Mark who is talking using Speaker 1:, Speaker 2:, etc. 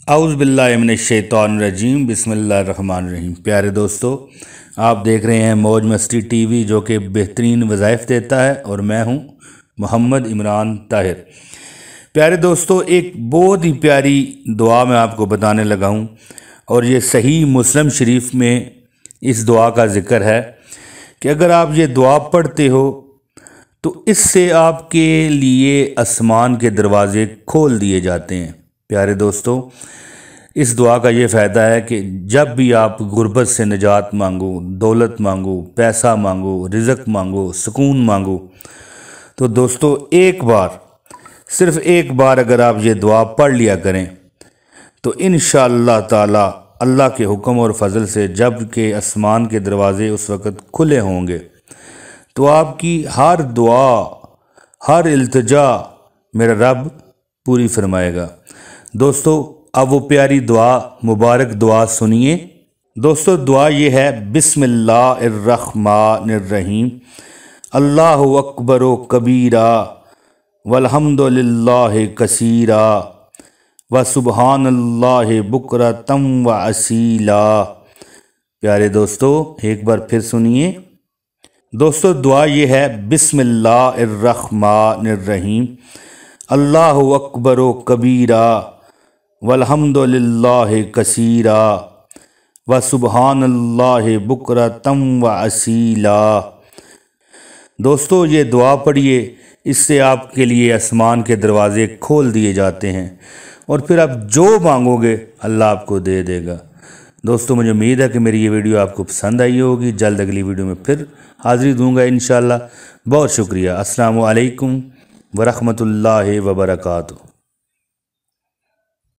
Speaker 1: اعوذ باللہ من الشیطان الرجیم بسم اللہ الرحمن الرحیم۔ پیارے دوستو، آپ دیکھ رہے ہیں موج مستی ٹی وی، جو کہ بہترین وظائف دیتا ہے، اور میں ہوں محمد عمران طاہر۔ پیارے دوستو، ایک بہت ہی پیاری دعا میں آپ کو بتانے لگا ہوں، اور یہ صحیح مسلم شریف میں اس دعا کا ذکر ہے کہ اگر آپ یہ دعا پڑھتے ہو تو اس سے آپ کے لیے آسمان کے دروازے کھول دیے جاتے ہیں۔ پیارے دوستو، اس دعا کا یہ فائدہ ہے کہ جب بھی آپ غربت سے نجات مانگو، دولت مانگو، پیسہ مانگو، رزق مانگو، سکون مانگو، تو دوستو ایک بار، صرف ایک بار اگر آپ یہ دعا پڑھ لیا کریں تو انشاءاللہ تعالی اللہ کے حکم اور فضل سے جب کہ آسمان کے دروازے اس وقت کھلے ہوں گے تو آپ کی ہر دعا، ہر التجا میرا رب پوری فرمائے گا۔ دوستو، اب وہ پیاری دعا، مبارک دعا سنیے۔ دوستو، دعا یہ ہے: بسم اللہ الرحمن الرحیم، اللہ اکبر و کبیرہ والحمد للہ کثیرہ وسبحان اللہ بکرۃ و اصیلا۔ پیارے دوستو، ایک بار پھر سنیے۔ دوستو، دعا یہ ہے: بسم اللہ الرحمن الرحیم، اللہ اکبر و کبیرہ والحمد للہ کثیرہ وسبحان اللہ بکرۃ و اصیلا۔ دوستو، یہ دعا پڑھیے، اس سے آپ کے لیے آسمان کے دروازے کھول دیے جاتے ہیں، اور پھر آپ جو مانگو گے اللہ آپ کو دے دے گا۔ دوستو، مجھے امید ہے کہ میری یہ ویڈیو آپ کو پسند آئی ہوگی۔ جلد اگلی ویڈیو میں پھر حاضری دوں گا انشاءاللہ۔ بہت شکریہ۔ السلام علیکم ورحمۃ اللہ وبرکاتہ۔